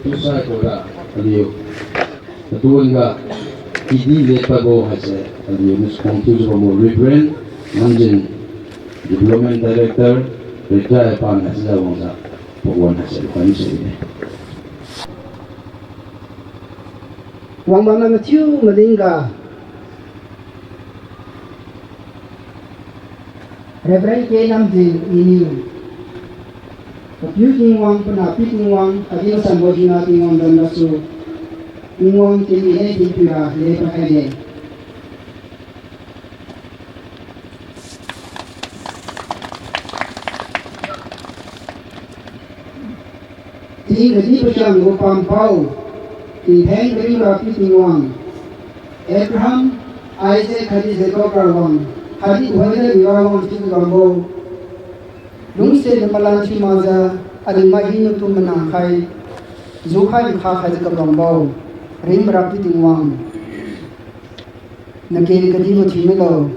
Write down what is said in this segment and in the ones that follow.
Susah kola aliyo. Tuan ga idi lepago hase aliyo muskontu jo mo rebrand manjin development director retire pan hase jawangsa pokwan hase kami sini. Wang mana ngatiu melingga Reverend K. Namjin ini Piulong wang pernah Piulong adil sambojina tingong dan nasu tingong tinggi ini dipira lepas ini. Tinggi di perjalanan rupam pau di hang dari rapi tingong Abraham Isaac hadis dekor wang hadis wajah diwang cipu gambo lungse malan si maza ading mahin tu menangkai zuhai kha khai ka gambau rim rapi tingwang nagel kadi mo thimelo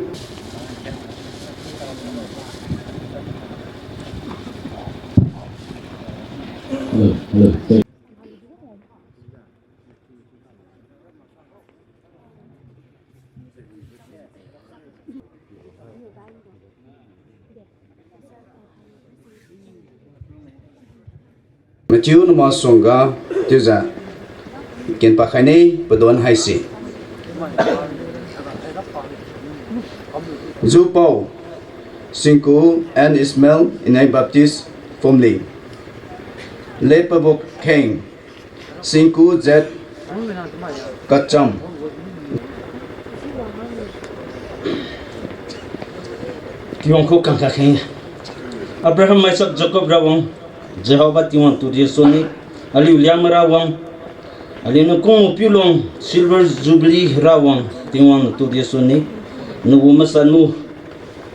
Matiu nama songa tuza ken pakhane padon haisi Zupau Sinku and Ismail in a Baptist family Lepabok King Sinku Z Kacham Tiwang ko kang kaking Abraham Isaac Jacob rawang Jehovah tiwang tu dia soni ali uliang rawang ali no kong Piulong silver jubilee rawang tiwang tu dia soni nu masanu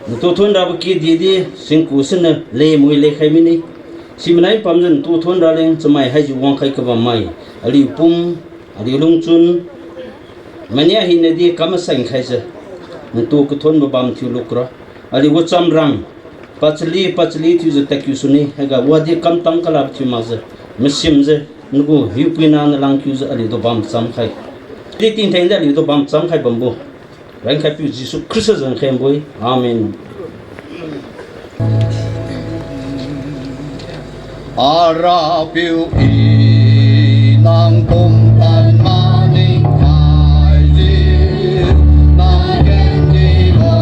nu to thon da ki di singku sene le mui le khai mini simnai pamjan tu thon da leng chamai hai ju wang khai ka ba mai ali pum ali lungchun mania hi ne di kam sang khai se nu to ku thon ba bam thiu lokra ali wo cham rang Pachli tu je takyu suni hega wadi kam tam kalab tu maze mesim je nugu hupina na lang kyu je ali do bam sam khai li tin thain da ali do bam sam khai bambu ran khai pu jisu krista jan khem boy amen Ara piu i nang kum tan maning kai ji nang ken di lo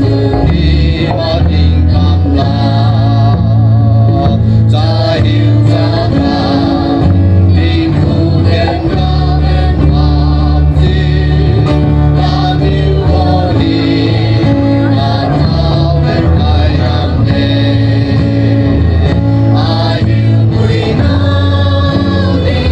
tu di ma ding kam la za hiu za na ding ku den ga den mam ji na miu ho di na tao ben kai am ne I will bring on the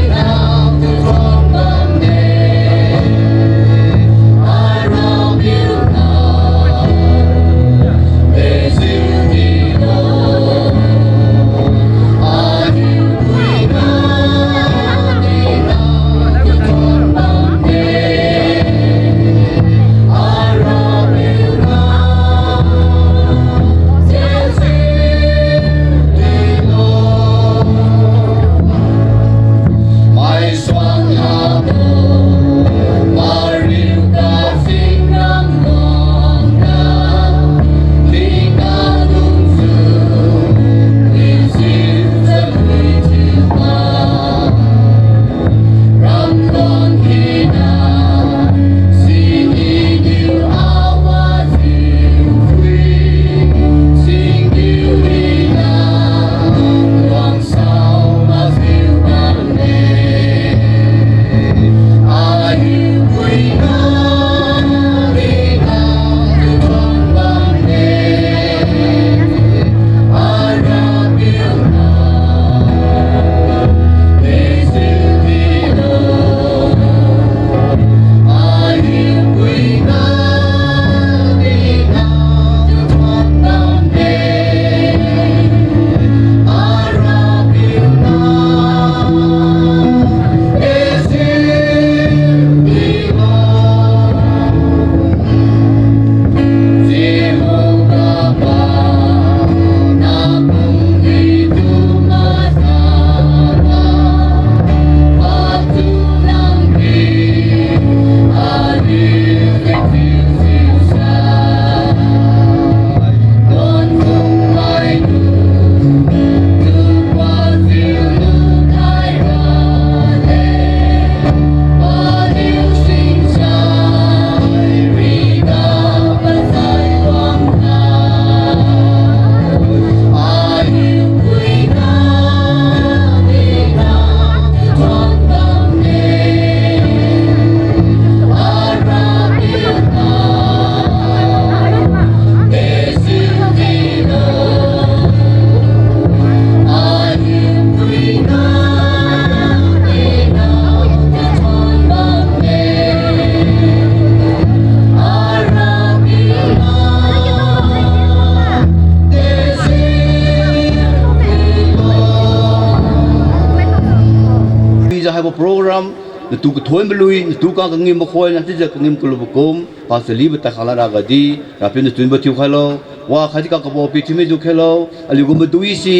ba program na tu thoi belui tu ka ngim ba khoi na ti ja ngim kulu bukum pa se li ba ta khala ra ga di ra pe na tu ba tiu khalo wa khaji ka bo pi thime ju khelo ali gum ba dui si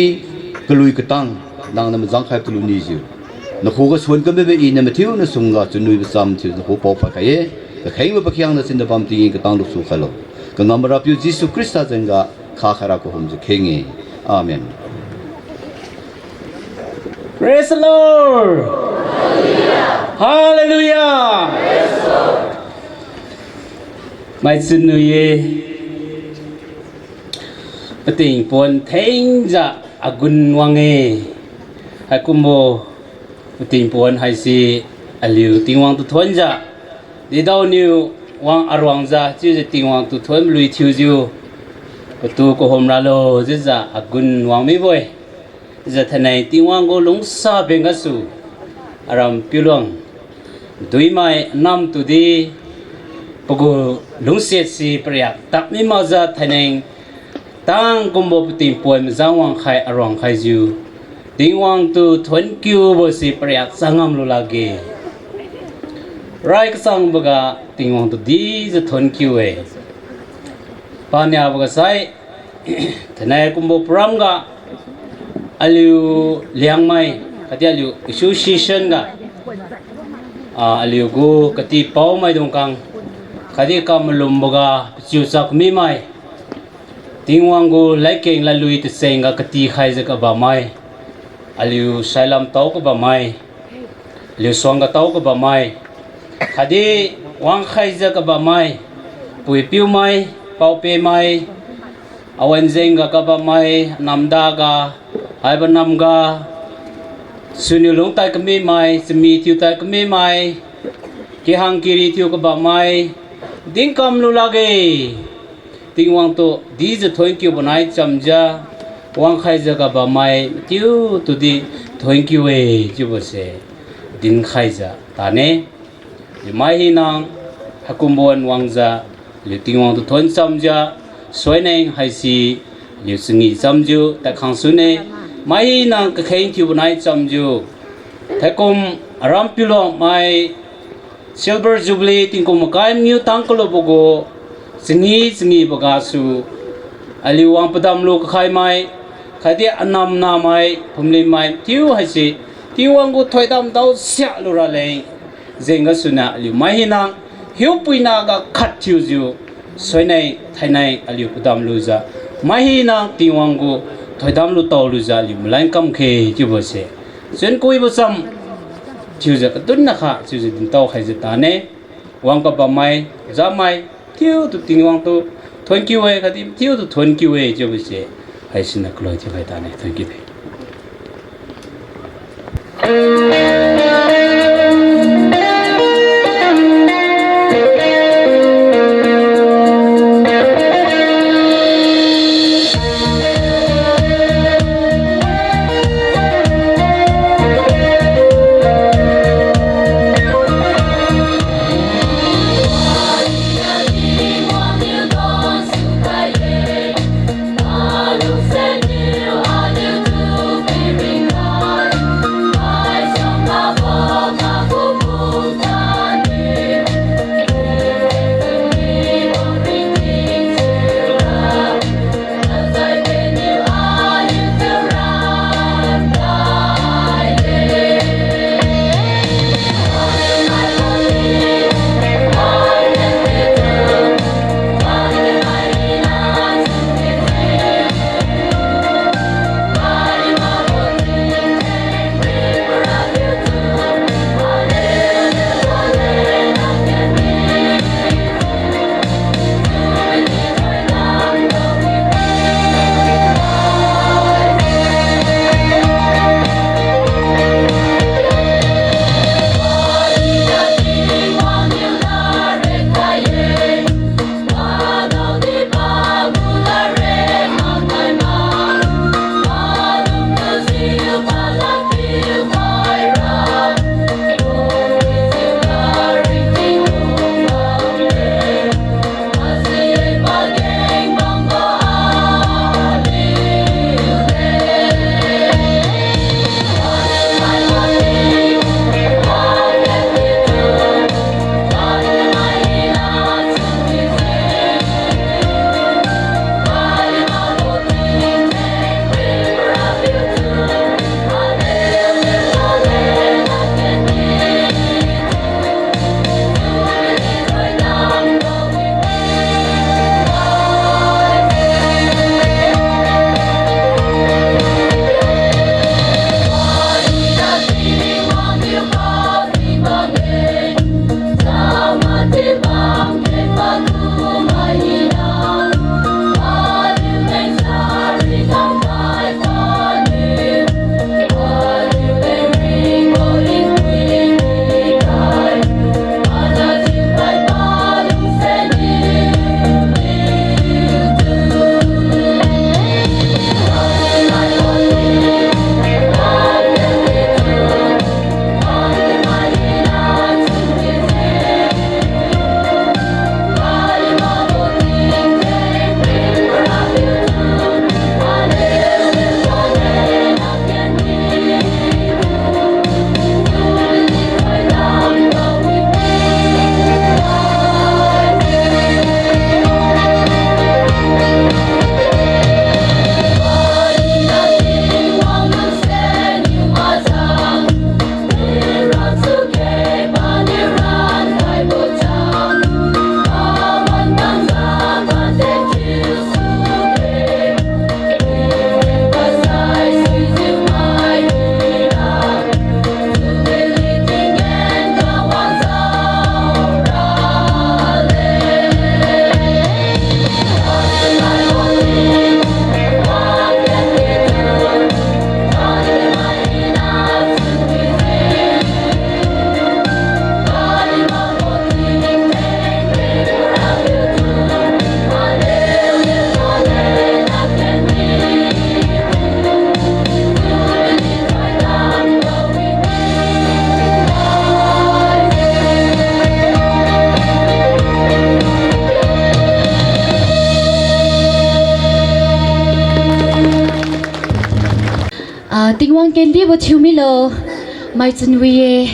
kelui ketang nang na jang khai tulu ni ju na khu ga suan ka be i na ma tiu na sung ga chu nui ba sam tiu na ho po pa ka ye ka khai ba kyang na sin da pam ti ka tang lu su khalo ka ngam ra pi jisu krista janga kha khara ko hum je khengi amen. Praise the Lord. Hallelujah. Mai xin nuôi tình buồn thấy dạ agun wange hay kumbo tình buồn hay si aliu tình wang tu thuần dạ đi đâu nhiều wang arwang dạ chứ tình wang tu thuần lui thiêu diu tu ko hôm ra lo chứ dạ agun wang mi boy giờ thế này tình wang go lung sa bên cái su aram Piulong đuôi mai năm tu đi pogo lung set si priyak tak mi ma za thế này tang kumbo tim poem zawang khai arong khai ju dingwang tu thon kyu bo si priyak sangam lo lagi rai ka sang baga dingwang tu di za thon kyu e panya baga sai thanai kumbo pram ga aliu liang mai kati aliu association ga aliu go kati pau mai dong kang kati kam lum baga chiu sak mi mai Tingwang go laikeng la lui te senga kati khai za ka ba mai aliu sailam tau ka ba mai liu songa tau ka ba mai khadi wang khai za ka ba mai pui piu mai pau pe mai awan zenga ka ba mai namda ga hai ba nam ga sunu long tai ka mi mai smi tiu tai ka mi mai ki hang kiri tiu ka ba mai ding kam lu lage Tingwang to di je thank you banai chamja wang khai jaga ba mai tiu tu di thank you e ju bo se din khai ja ta ne li mai hi nang hakumbon wang ja li tingwang to thon chamja soi nei hai si li singi chamju ta khang su ne mai hi nang ka khain tiu banai chamju thakum aram Piulong mai silver jubilee tingkom kai new tangkolo bogo singi bagasu aliwang padam lu khai mai khadi anam na mai phumli mai tiu haisi tiwang go thoidam dau sia lura le zenga suna ali mai hina hiu puina ga khat tiu ju soinai thainai ali padam lu za mai hina tiwang go thoidam lu taw lu za li mulain kam khe ju bo se zen koi bo sam tiu za ka tun na kha tiu ji din taw khai ji ta ne wang ka ba mai za mai Tiu tu tingwang tu thon kiu e khati tiu tu thon kiu e je bu se hai sin na kloi je bai ta ne thon kiu tình huống kiến đi bộ chiu mi lo mai chân vi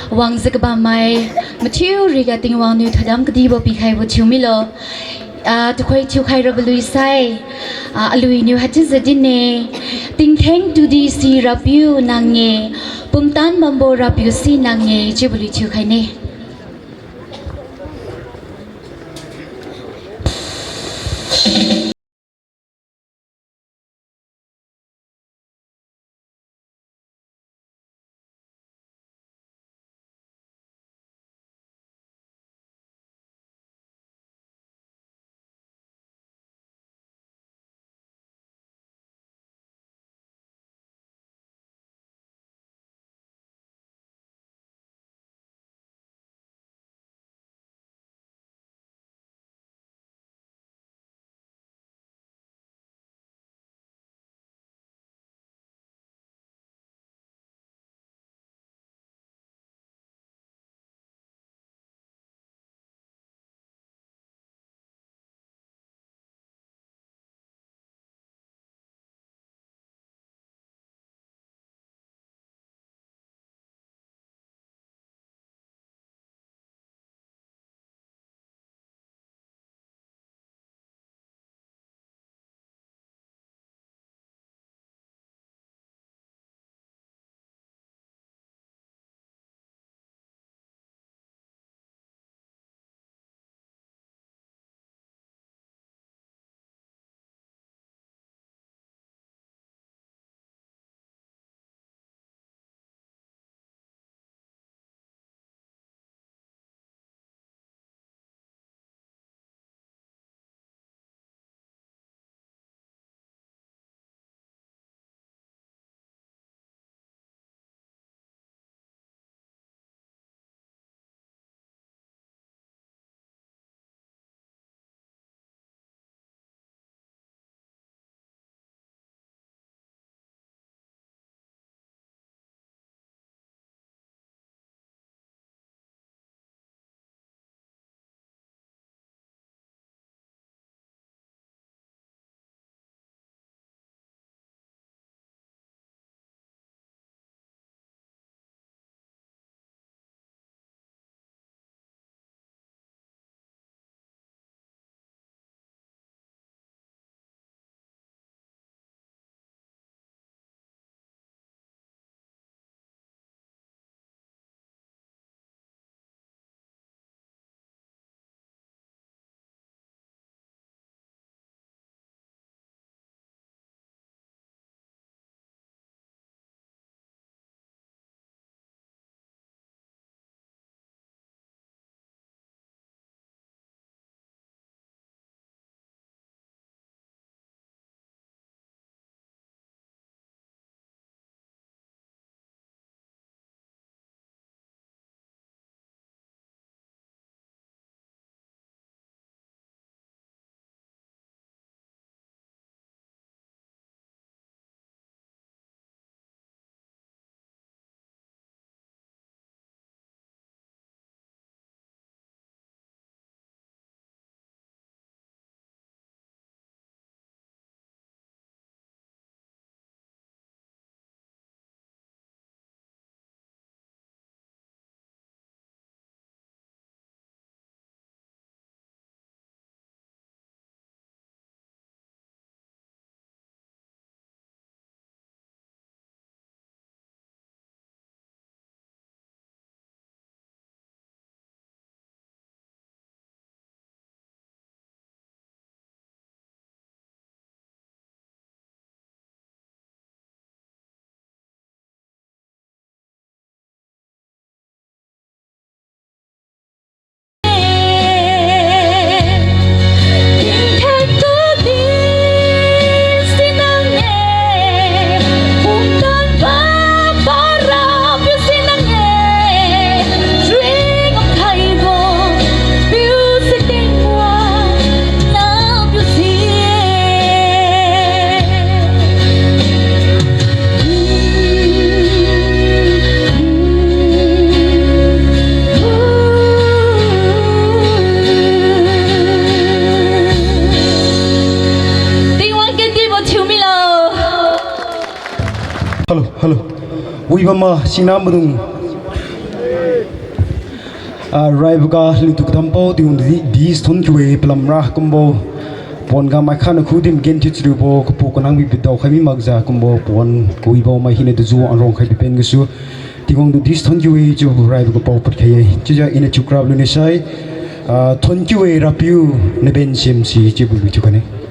wang zak ba mai mà chiu riga tình huống nu thadam cái đi bộ bị khai bộ chiu mi lo tu khoi chiu khai ra lui sai lui nu hat chân zadin ne ting theng tu di si rapiu nang nge pumtan mambo rapiu si nang nge jubilee chiu khai ne uibama sinamudung raibuka lituk tampo tiung di ston kwe plamra kumbo pon ga mai khana khudim gen tichru bo ku konang bi bidaw khami magza kumbo pon kuibo mai hine de zu anrong khai pen gusu tingong du di ston kwe ju raibuka pau pat khai chuja ina chukrab lu ne sai thon kwe rapiu ne ben sim si chibu bi chukane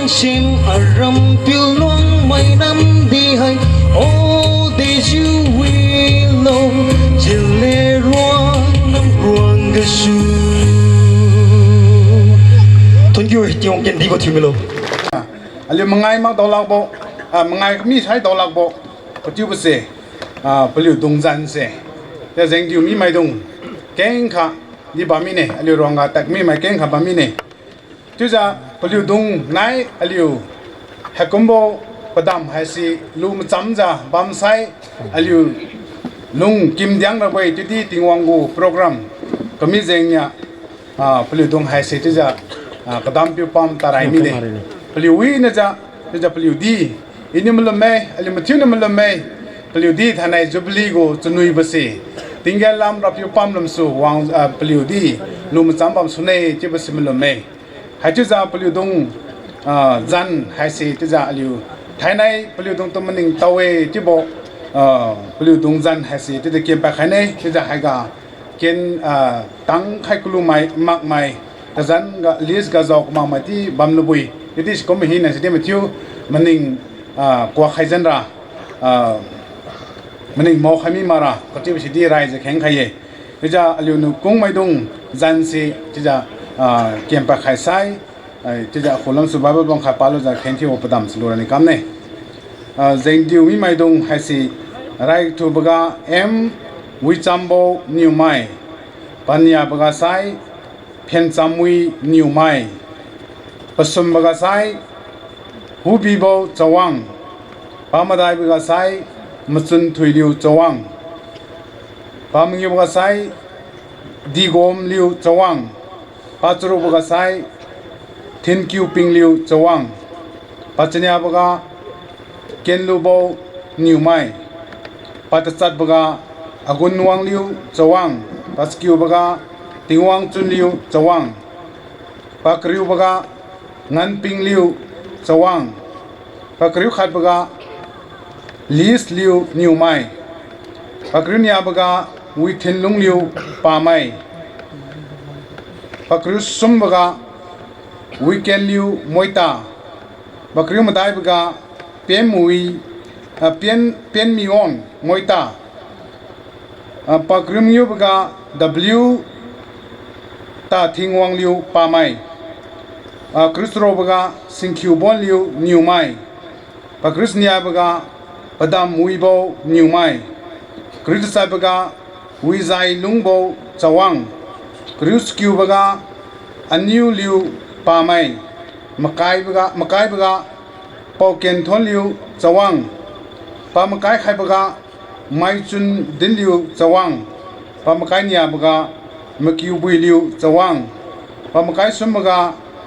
Sim aram Piulong may nam di hay all days you will know chile ruang nam ruang gasu thon kwe tiong gen di bo thimelo ali mangai mang tolak bo mangai mi sai tolak bo ko tiu se paliu dong zan se te zeng tiu mi mai dong keng kha di ba mi ne ali ronga tak mi mai keng kha ba mi ne tu za paliu dong nai aliu hakumbo padam hai si lu cham za bam sai aliu lung kim diang ra bai ti ti tingwang gu program kami zeng nya paliu dong hai si tu za kadam piu pam tarai mi ne paliu wi na za paliu di ini melemai ali matiu na melemai paliu di thanai jubilee go chunui basi ติงเกลำรับอยู่ปั๊มลำสู่วางปลิวดีลุมจำปั๊มสุนัยเจ็บสิมลมเมย์ให้จุดจะปลิวตรงจันให้สิจุดจะลิวไทยในปลิวตรงตัวมันหนึ่งตัวที่บอกปลิวตรงจันให้สิจุดจะเก็บไปใครในจุดจะให้กาเก็บตั้งให้กลุ่มใหม่มากใหม่แต่จันก็ลิสก็จะออกมาใหม่ที่บัมลบุยที่สกุลไม่เห็นนะสิที่มันทิวมันหนึ่งกว่าใครจันระมันนี่มอขมิมาระก็ที่วิธีไรจะแข่งใครที่จะเรียนกุ้งไม่ดุงจันสีที่จะเกี่ยมไปขายไซที่จะคนลำสุบายบังคับปาลุจะแข่งที่อุปถัมภ์สโลรานิกันเนี่ยเจนดิวมีไม่ดุงให้สิไรทูบกาวิจัมโบนิวไม่ปัญญาบกาไซเพนจัมวินิวไม่ผสมบกาไซฮูบีโบจวังปามาได้บกาไซมัจุนถุยลิวจวังปามิงยบกาไซดีโกมลิวจวังปัจจุบันกาไซเทนคิวปิงลิวจวังปัจจุบันบกาเกนลูโบนิวไมปัจจุบันบกาอากุนวังลิวจวังปัจจุบันบกาติงวังจุนลิวจวังปักริวบกางันปิงลิวจวังปักริวขัดบกาลิสลิวนิวไมปักรินียบกาวิเทนลุงลิวปาไมปักริสมบกาวิเกนลิวมวยตาปักริมาได้บกาเปียนมุยเปียนมิออนมวยตาปักริมยูบกา W ตาทิงวังลิวปาไมคริสโรบกาสิงคิวบอนลิวนิวไมปักริสเนียบกาปดามวิโบนิวไมคริสไซบกาวิไซลุงโบจวังคริสคิวบกาอันนิวลิวปาไมมะกายบกาปอเกนทอนลิวจวังปามะกายไข่บกาไมจุนดินลิวจวังปามะกายเนียบกามะคิวบุยลิวจวังปามะกายสมบกา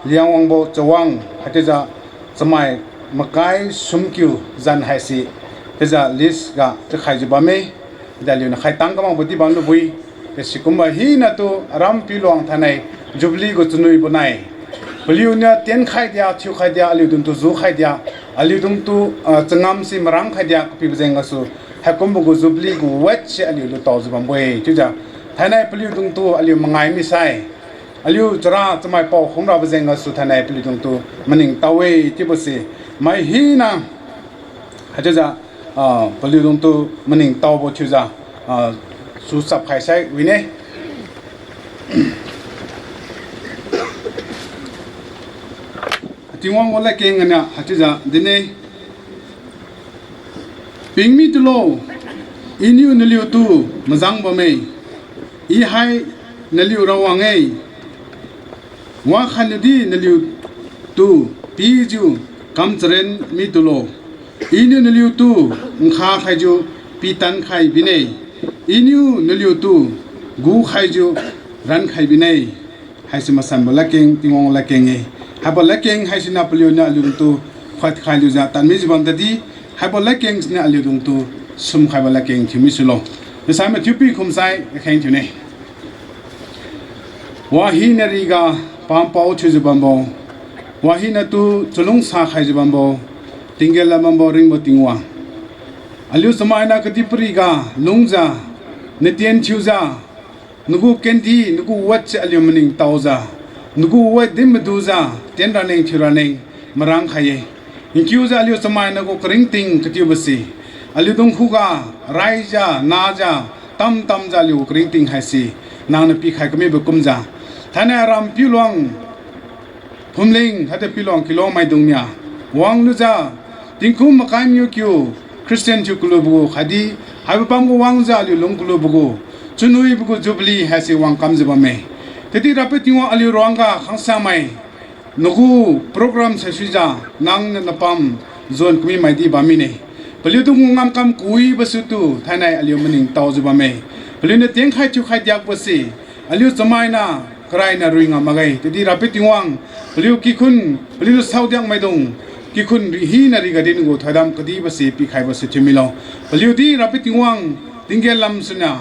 เลียงวังโบจวังฮัตจะสมัยมะกายสมคิวจันไฮซีที่จะลิสกะจะใครจะบ้าไหมจะเลี้ยงใครตั้งก็มังบุตรบ้านลูกบุยแต่สิคุมบาฮีน่ะตัวรำพิลวงท่านในจุบลีก็จะนุยบนไหนพลิวเนี่ยเตียนใครเดียชิวใครเดียอลิวดุนตัวจูใครเดียอลิวดุนตัวจังงามสิมรังใครเดียพิบเจงก็สู้ให้คุมบุกจุบลีก็เวชอลิวดุต่อจุบันบุยที่จะท่านในพลิวดุนตัวอลิวมังไงมิใช่อลิวจราจะไม่ปอกของเราเจงก็สู้ท่านในพลิวดุนตัวมันหนึ่งตาเวที่บุษย์ไม่ฮีน่ะให้จะพลิวตรงตัวมันหนึ่งเตาบชิวจ้าสุสับไข่ใช้วินเน่ที่ว่างวันแรกเองกันเนี่ยฮัจจ้าดินเน่ปิงมีตุโลอินิวนลิวตูมาจังบ่เมย์อีไฮนลิวระวังเอ้ว่าขันดีนลิวตูปีจูคำเจริญมีตุโลอินิวนลิวตูข้าใครจูปีตันใครบินเน่อินิวนลิวตูกูใครจูรันใครบินเน่ให้สมาสันบลักเองที่ว่างลักเองให้บลักเองให้สินาพลิวเนี่ยลิวตูขัดใครลิวจ้าตันมิจบันตัดดีให้บลักเองเนี่ยลิวตูสมใครบลักเองที่มิสุโลจะใส่มาทิวปีคุมใส่แข่งที่นี่ว่าฮีนาริกาปามเป้าชื่อจุบันโบว่าฮีนาตูจุลงสาใครจุบันโบติงเกลบันโบริงโบติงวาอลิวสมัยนักติปริกาลุงจ้าเนตียนชิวจ้านุกูเคนดีนุกูวัดอลิวมันนิงเต้าจ้านุกูวัดดิมดูจ้าเตียนรันเองชิรันเองมรังขยัยอินคิวจ้าอลิวสมัยนักกริงติงกติวบสีอลิวดงคุกาไรจ้านาจ้าตั้มจ้าอลิวกริงติงให้สีนางนปีไข่ก็ไม่บุกุมจ้าท่านรำพิลวงพุ่มลิงฮัตพิลวงกิโลไม่ดุงเนี่ยวังลุจ้าติงคุมมาไกมิวคิวคริสเตียนจุกลูบุขดีให้บุปังกูวังจ้าลิลงกลูบุกุจุนุยบุกุจุบลีให้สิวังคำจะบ่เมย์แต่ที่รับไปติงว่าอลิรังกาขังสามัยนุกูโปรแกรมเสชิจ้านางนปัมโซนกุมีไม่ดีบ่มีเน่พลิวตุงงามคำคุยบสุตุท่านในอลิวมันนิงเต้าจะบ่เมย์พลิวเนี่ยเตียงใครจุใครอยากบสีอลิวสมัยน่ะใครน่ะรุยงามมาไงแต่ที่รับไปติงวังพลิวกี่คุณพลิวสาวเดียงไม่ดงกี่คุณฮีนาริกาดินกูถอยดำคดีบสีปีใครบสีที่มิลล์พลิวที่รับไปติงวังติงเกลลำสุนยา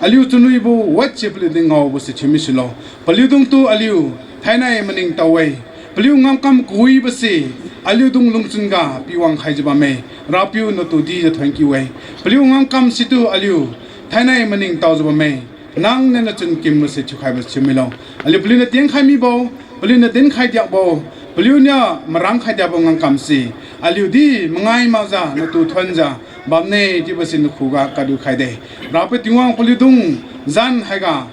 aliu tunui bu wacce pelu dingau bu se chimisilo pelu dung tu aliu thainai maning tawai pelu ngam kam kui basi aliu dung lungchunga piwang khaijiba me rapiu no tu di thank you wai pelu ngam kam situ aliu thainai maning tawjiba me nang ne na chun kim no se chukhai bu chimilo aliu pelu na tiang khai mi bo pelu na den khai dia bo pelu nya marang khai dia bo ngam kam si aliu di mangai maza na tu thanja bamne di basin khuga kadu khai de rape tiwang pelu dung zan haiga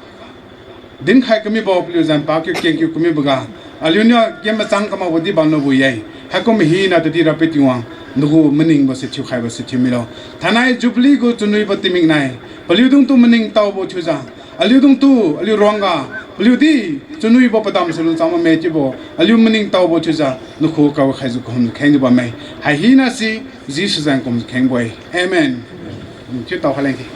din khai kami bo pelu zan pa kyu keng kyu kami buga aliu nya kem chang kama wodi banno bu yai hakom hi na di rape tiwang nugu mening bo se chu khai bo se chimilo thanai jubilee go chunui ba timing nai pelu dung tu mening taw bo chuja aliu dung tu aliu ronga pelu di chunui bo padam selu chama me chi bo aliu mening taw bo chuja nukhu ka khai zu khom kheng ba me hai hi na si ji shi zan kom kheng boy amen chi taw haleng ki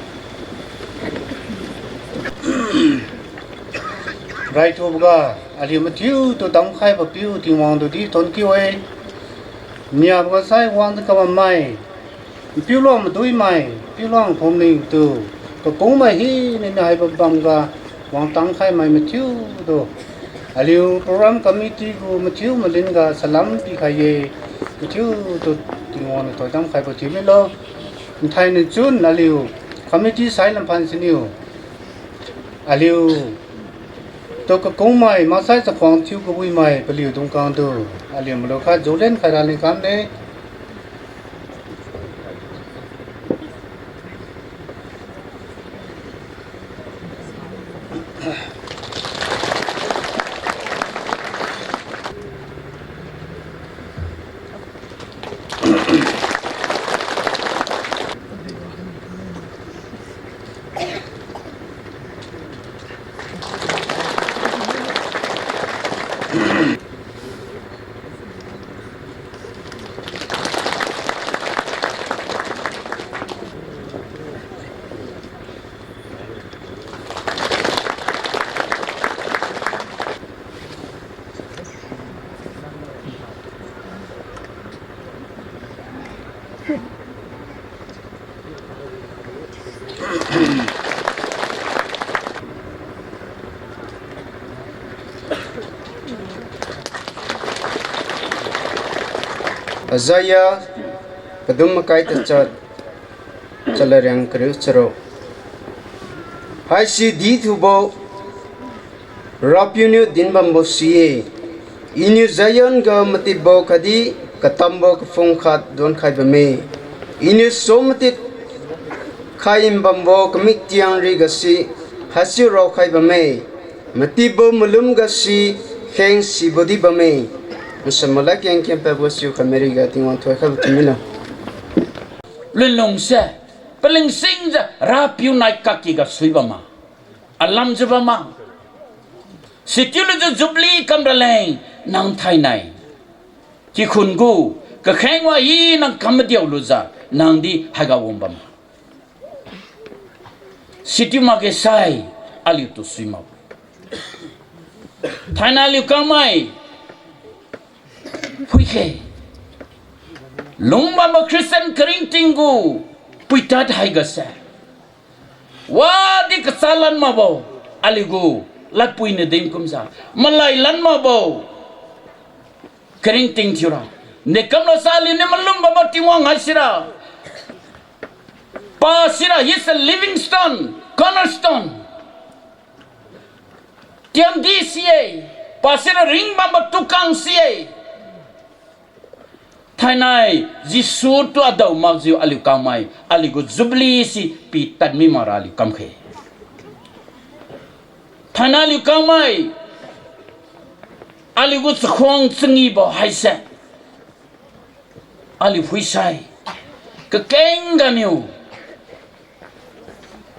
right over ali matiu to dam khai ba piu ti wang do di ton ki we mia ba sai wang ka ba mai piu lo ma dui mai piu long phom ning tu ko kong mai hi ne nai ba bam ga wang tang khai mai matiu do ali program committee go matiu malin ga salam pi khai ye matiu to ti wang to dam khai ba ti me lo thai ne chun ali committee sai lam phan siniu ali to ka kong mai ma sai sa khong thiu ko bui mai paliu tung kang do aliam lo kha jolen khara ni kam de Azaya kadum kai ta chat chalarang kru charo hai si di thu bo rapunu din bam bo sie inu zayan ga mati bo khadi katam bo phong khat don khai ba me inu somati khaim bam bo kamik tiang ri ga si hasi ro khai ba me mati bo mulum ga si kheng si bodi ba me Musammalak yang kempa bosyu kameriga tingwan tuai khalu timila. Lelong se paling sing ja rapiu naik kaki ga suibama. Alam jabama. Sikilu jo jubilee kamraleng nang thai nai. Ki khungu ka khengwa yi nang kamdiaw luza nang di haga wombama. Sitiu ma ke sai aliu tu suima. Thai na liu kamai Pui ke Lumba mo Christian kering tinggu Puitat hai gasa Wadi kesalan ma bo Aligu Lapui ne ding kumsa Malai lan ma bo Kering ting tiura Nekam no sali ne malumba mo tiwang hasira Pasira he is a living stone Cornerstone Tiang di siye Pasira ring ba mo tukang siye Thainai jisu tu adau magziu aliu kamai aligu jubilee si pi tadmi mara aliu kamkhe Thaina aliu kamai aligu khong tsingi bo haise aliu huisai ke kenganiu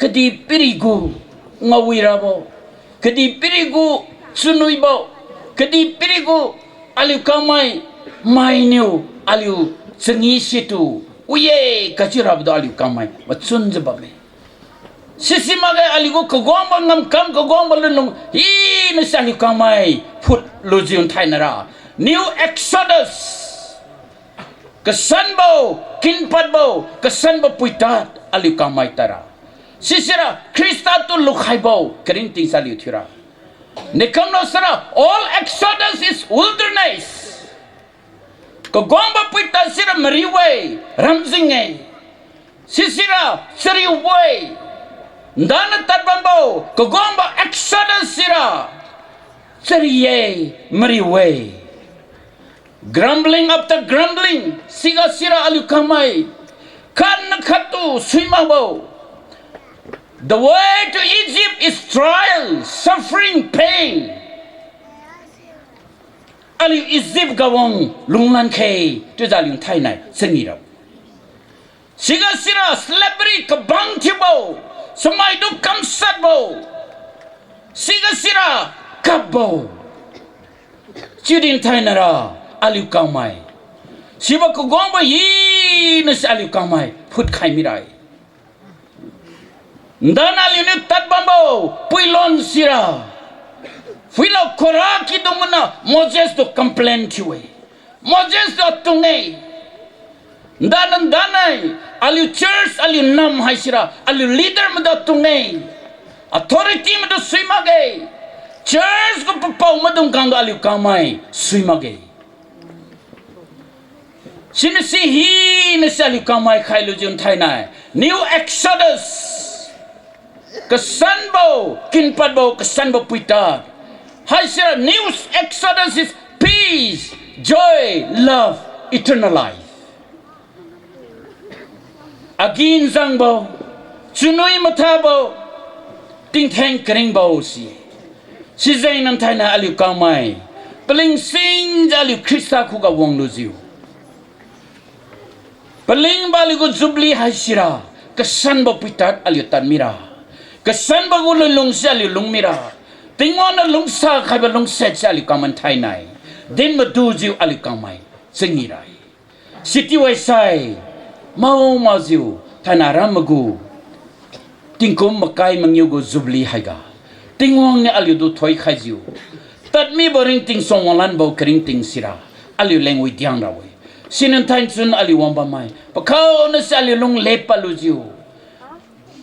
kedi pirigu ngawira bo kedi pirigu sunui bo kedi pirigu aliu kamai mainiu aliu sengi situ uye kacirab do aliu kamai matsun jabame sisi magai aliu kogomba ngam kam kogomba lenung hi nisali kamai put luziun thainara new exodus kesanbo kinpadbo kesanbo puitat aliu kamai tara Sisira Krista tu lukhai bo kering ting saliu thira. Nekam no sara all exodus is wilderness. Ko gomba pita sira mariwe ramzinge. Sisira sariwe. Ndana tatbambo ko gomba exodus sira. Sariye mariwe. Grumbling after grumbling siga sira alukamai. Kan khatu swimabo. The way to Egypt is trial, suffering, pain. Ali Egypt gawang lunglan kay to dalyung Thai nai sengirap. Siga sira slippery kabang tibo, samay do kamsat bo. Siga sira kabo. Chidin Thai nara aliu kamay. Siba ko gomba yi na sa aliu kamay put kay miray. Ndana liunit tatbambo Piulong sira. Filo koraki dumuna Moses to complain tiwe. Moses to tungay. Ndana aliu church aliu nam hay sira. Aliu leader mo do tungay. Authority mo do suimagay. Church ko papaw mo dong kang aliu kamay suimagay. Sinisihi na sa aliu kamay kailo jun Thai nai. New Exodus. Kesanbo kinpadbo kesanbo puita. Hasil new Exodus is peace, joy, love, eternal life. Agin zangbo, sunui matabo, ting teng kering bo si. Si zain nam Thai na aliu kamai, peling sing aliu Krista kuga wong luziu. Peling baligu jubilee haisira, kesanbo puita aliu tan mira. Kesan bagu lung sali lung mira, tingwan lung sa kai ba lung set sali kaman Thai nai, den madu jiu ali kamai sengirai. Siti waisai mau maziu Thanaram magu, tingkum makai mangyugo jubilee haiga, tingwang ne ali du thoi khai jiu. Tat mi boring ting songwalan bau kering ting sira, ali lengwi diang rawe. Sinan Thai sun ali wamba mai, pakau na sali lung lepa lu jiu.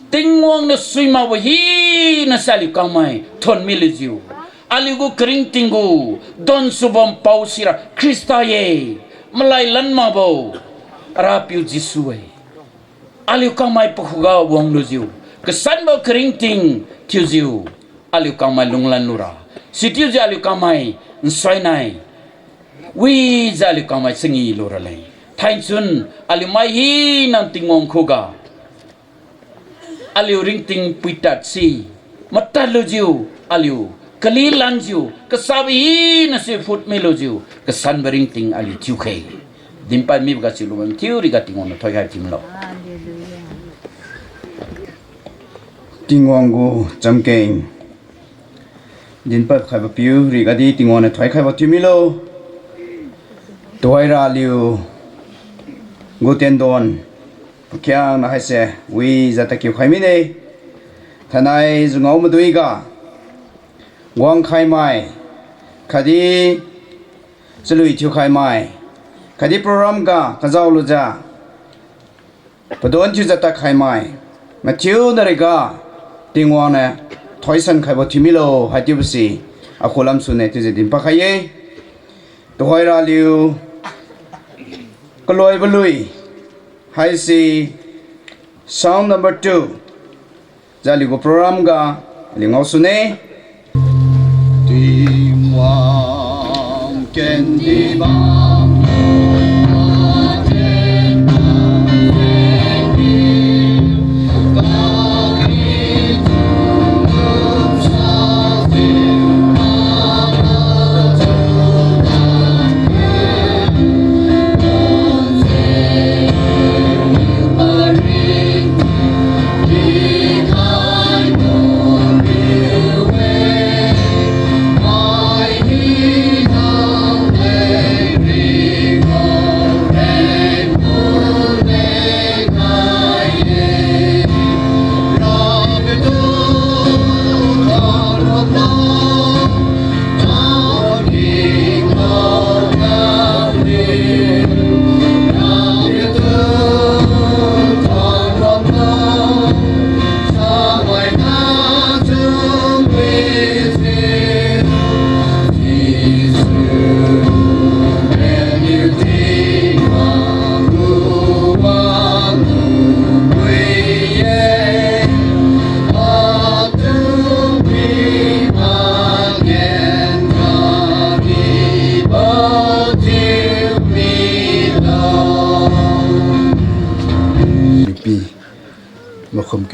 Tingwang na suima wahi na sali kamay ton miliziu. Aligu kering tinggu don subom pausira Krista ye malay lan mabo rapiu jisue. Aliu kamay pakuga wong luziu. Kesan bo kering ting tiuziu. Aliu kamay lunglan lura. Si tiuzi aliu kamay nsoi nai. Wi za aliu kamay sengi lura lay. Tain sun aliu mai hi nang tingwang kuga. Aliu ring ting puitat si matalu jiu aliu kalilan jiu kesabi na si foot melo jiu kesan bering ting aliu tiu kei dimpan mi bga silu mem tiu ri ga tingon thoi hai timlo tingwang gu jamkeng dimpat khai ba piu ri ga di tingon thoi khai ba timilo toira aliu gu tendon Kiang na haise wi zata kiu khai mine thanai zungau muduiga wang khai mai khadi chlui thiu khai mai khadi program ga kazau luja padon chu zata khai mai mathiu narega tingwa na thoisan khai bo thimilo hatibusi akholam sune tu je dimpa khaye toira liu koloi belui Hai si sound number 2 Jali go program ga lingau sune Tim wang ken di bang my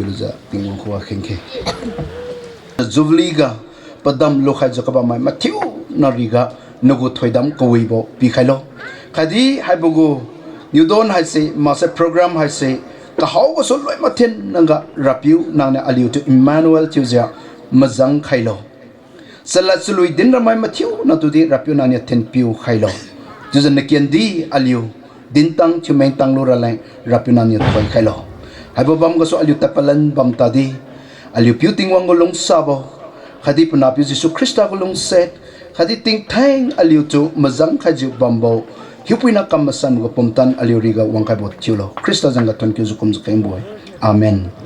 kiluza tingwang khuwa khengke jubilee ga padam lokhai jakaba mai mathiu nariga nugu thoidam kowibo pikhailo khadi haibugu newdon haise masa program haise kahau go so loi mathen nanga rapiu nangna aliu to Emmanuel Tuesday mazang khailo salat sului din ramai mathiu na tu di rapiu nangna ten piu khailo jujan nakiandi aliu dintang chumeng tang lura lai rapiu nangna thoi khailo haibo bam go so aliu tapalan bam tadi aliu piu tingwang go long sabo khadi puna piu Jesu Christa go long set khadi ting thang aliu to mazang khaju bambo hipuina kamasan go pomtan aliu riga wangkai bot chulo Christa janga ton kyu zukum zukai boy amen.